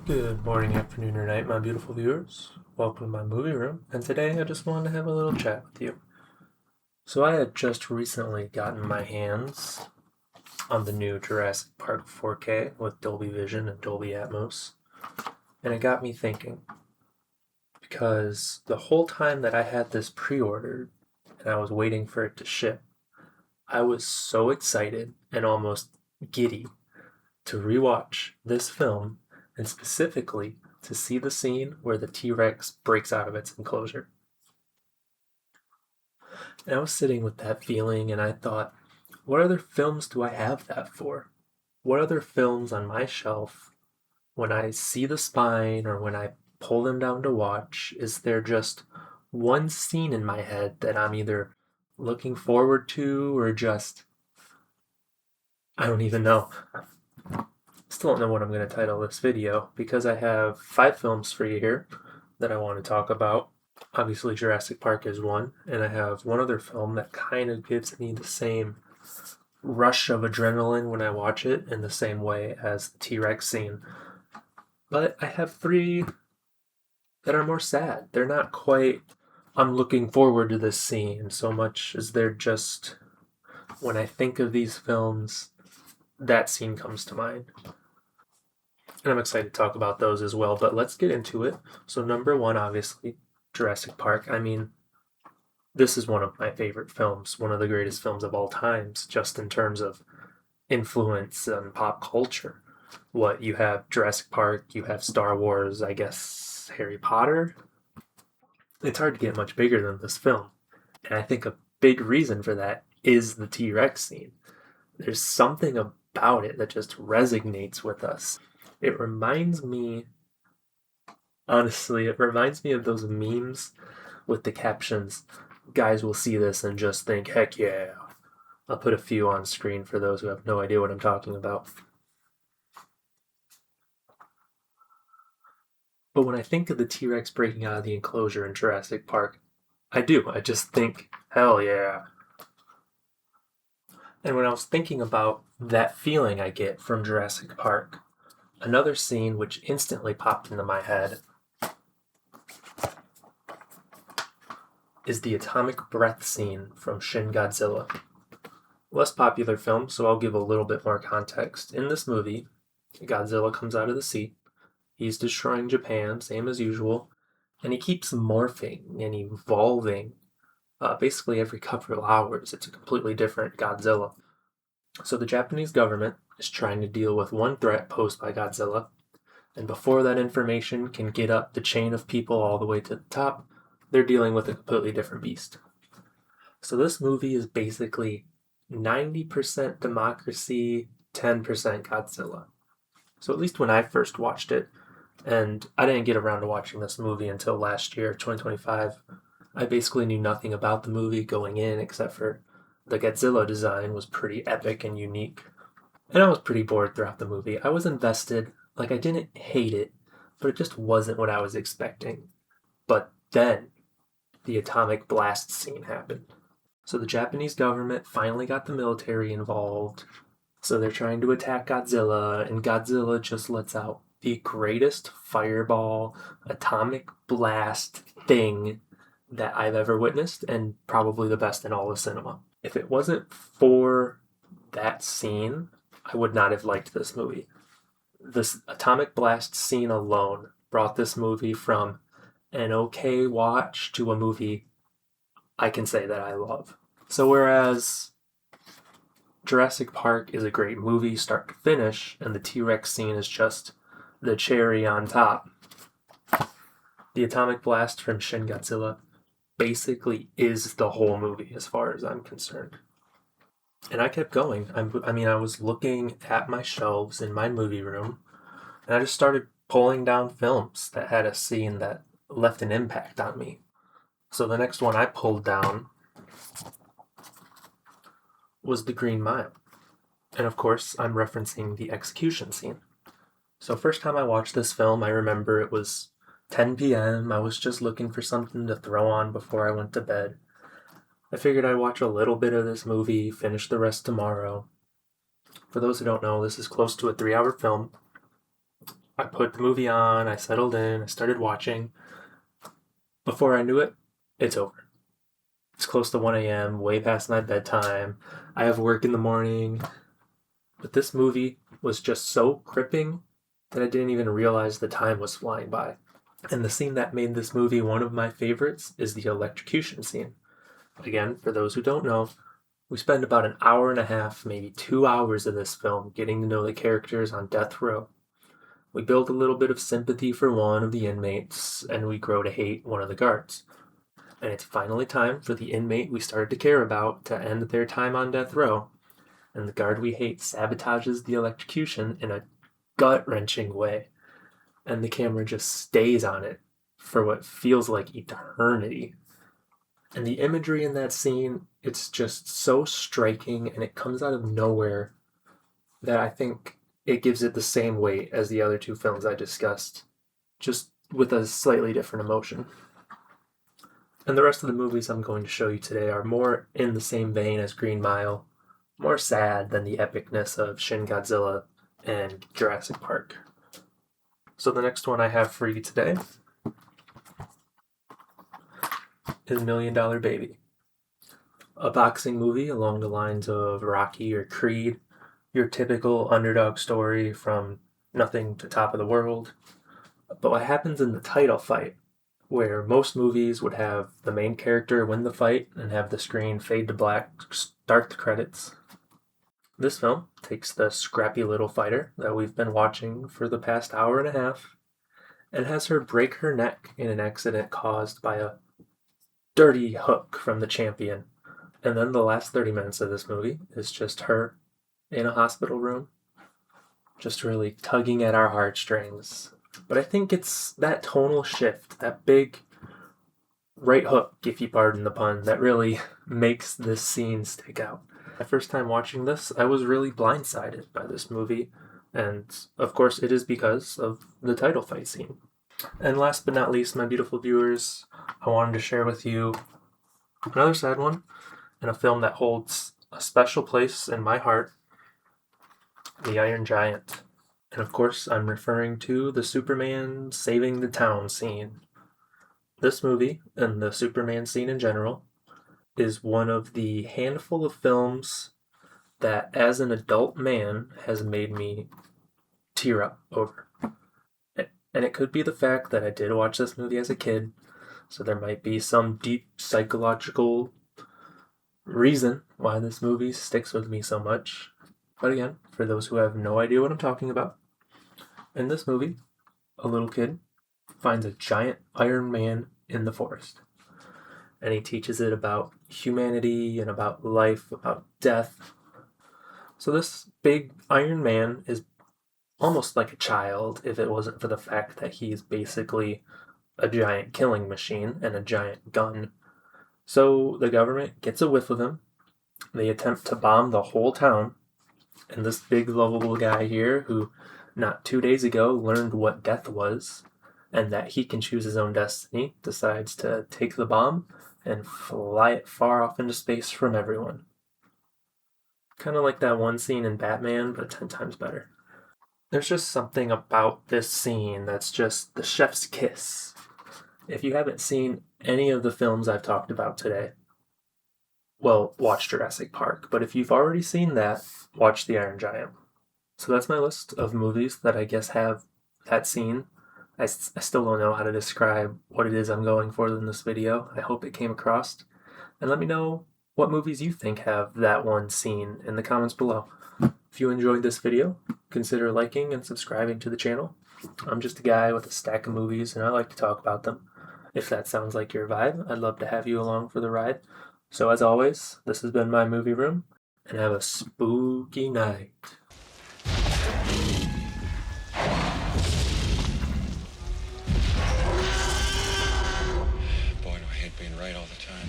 Good morning, afternoon, or night, my beautiful viewers. Welcome to my movie room, and today I just wanted to have a little chat with you. So, I had just recently gotten my hands on the new Jurassic Park 4K with Dolby Vision and Dolby Atmos, and it got me thinking because the whole time that I had this pre ordered and I was waiting for it to ship, I was so excited and almost giddy to rewatch this film and specifically to see the scene where the T Rex breaks out of its enclosure. And I was sitting with that feeling and I thought, what other films do I have that for? What other films on my shelf, when I see the spine or when I pull them down to watch, is there just one scene in my head that I'm either looking forward to or just, I don't even know. Still don't know what I'm going to title this video because I have 5 films for you here that I want to talk about. Obviously, Jurassic Park is one, and I have one other film that kind of gives me the same rush of adrenaline when I watch it in the same way as the T-Rex scene. But I have 3 that are more sad. They're not quite, I'm looking forward to this scene so much as they're just, when I think of these films, that scene comes to mind. And I'm excited to talk about those as well, but let's get into it. So, number 1, obviously, Jurassic Park. I mean, this is one of my favorite films, one of the greatest films of all times, just in terms of influence and pop culture. What you have Jurassic Park, you have Star Wars, I guess Harry Potter. It's hard to get much bigger than this film. And I think a big reason for that is the T Rex scene. There's something about it that just resonates with us. It reminds me, honestly, it reminds me of those memes with the captions. Guys will see this and just think, heck yeah. I'll put a few on screen for those who have no idea what I'm talking about. But when I think of the T Rex breaking out of the enclosure in Jurassic Park, I do. I just think, hell yeah. And when I was thinking about that feeling I get from Jurassic Park, another scene which instantly popped into my head is the atomic breath scene from Shin Godzilla. Less popular film, so I'll give a little bit more context. In this movie, Godzilla comes out of the sea. He's destroying Japan, same as usual, and he keeps morphing and evolving. Basically, every couple of hours, it's a completely different Godzilla. So the Japanese government is trying to deal with one threat posed by Godzilla, and before that information can get up the chain of people all the way to the top, they're dealing with a completely different beast. So this movie is basically 90% democracy, 10% Godzilla. So at least when I first watched it, and I didn't get around to watching this movie until last year, 2025, I basically knew nothing about the movie going in except for the Godzilla design was pretty epic and unique. And I was pretty bored throughout the movie. I was invested, like I didn't hate it, but it just wasn't what I was expecting. But then the atomic blast scene happened. So the Japanese government finally got the military involved. So they're trying to attack Godzilla, and Godzilla just lets out the greatest fireball, atomic blast thing that I've ever witnessed, and probably the best in all of cinema. If it wasn't for that scene, I would not have liked this movie. This atomic blast scene alone brought this movie from an okay watch to a movie I can say that I love. So whereas Jurassic Park is a great movie start to finish, and the T-Rex scene is just the cherry on top, the atomic blast from Shin Godzilla basically is the whole movie as far as I'm concerned. And I kept going. I was looking at my shelves in my movie room, and I just started pulling down films that had a scene that left an impact on me. So the next one I pulled down was The Green Mile. And of course, I'm referencing the execution scene. So first time I watched this film, I remember it was 10 p.m. I was just looking for something to throw on before I went to bed. I figured I'd watch a little bit of this movie, finish the rest tomorrow. For those who don't know, this is close to a 3-hour film. I put the movie on, I settled in, I started watching. Before I knew it, it's over. It's close to 1 a.m., way past my bedtime. I have work in the morning. But this movie was just so gripping that I didn't even realize the time was flying by. And the scene that made this movie one of my favorites is the electrocution scene. Again, for those who don't know, we spend about an hour and a half, maybe 2 hours of this film getting to know the characters on death row. We build a little bit of sympathy for one of the inmates, and we grow to hate one of the guards. And it's finally time for the inmate we started to care about to end their time on death row, and the guard we hate sabotages the electrocution in a gut-wrenching way, and the camera just stays on it for what feels like eternity. And the imagery in that scene, it's just so striking, and it comes out of nowhere that I think it gives it the same weight as the other two films I discussed, just with a slightly different emotion. And the rest of the movies I'm going to show you today are more in the same vein as Green Mile, more sad than the epicness of Shin Godzilla and Jurassic Park. So the next one I have for you today is Million Dollar Baby. A boxing movie along the lines of Rocky or Creed, your typical underdog story from nothing to top of the world. But what happens in the title fight, where most movies would have the main character win the fight and have the screen fade to black, start the credits. This film takes the scrappy little fighter that we've been watching for the past hour and a half and has her break her neck in an accident caused by a dirty hook from the champion. And then the last 30 minutes of this movie is just her in a hospital room, just really tugging at our heartstrings. But I think it's that tonal shift, that big right hook, if you pardon the pun, that really makes this scene stick out. My first time watching this, I was really blindsided by this movie, and of course it is because of the title fight scene. And last but not least, my beautiful viewers, I wanted to share with you another sad one, and a film that holds a special place in my heart, The Iron Giant. And of course, I'm referring to the Superman saving the town scene. This movie, and the Superman scene in general, is one of the handful of films that, as an adult man, has made me tear up over. And it could be the fact that I did watch this movie as a kid, so there might be some deep psychological reason why this movie sticks with me so much. But again, for those who have no idea what I'm talking about, in this movie, a little kid finds a giant Iron Man in the forest. And he teaches it about humanity and about life, about death. So this big Iron Man is almost like a child if it wasn't for the fact that he's basically a giant killing machine and a giant gun. So the government gets a whiff of him. They attempt to bomb the whole town. And this big lovable guy here, who not 2 days ago learned what death was and that he can choose his own destiny, decides to take the bomb and fly it far off into space from everyone. Kind of like that one scene in Batman, but 10 times better. There's just something about this scene that's just the chef's kiss. If you haven't seen any of the films I've talked about today, well, watch Jurassic Park. But if you've already seen that, watch The Iron Giant. So that's my list of movies that I guess have that scene. I still don't know how to describe what it is I'm going for in this video. I hope it came across. And let me know what movies you think have that one scene in the comments below. If you enjoyed this video, consider liking and subscribing to the channel. I'm just a guy with a stack of movies and I like to talk about them. If that sounds like your vibe, I'd love to have you along for the ride. So as always, this has been my movie room, and have a spooky night. Boy, do I hate being right all the time.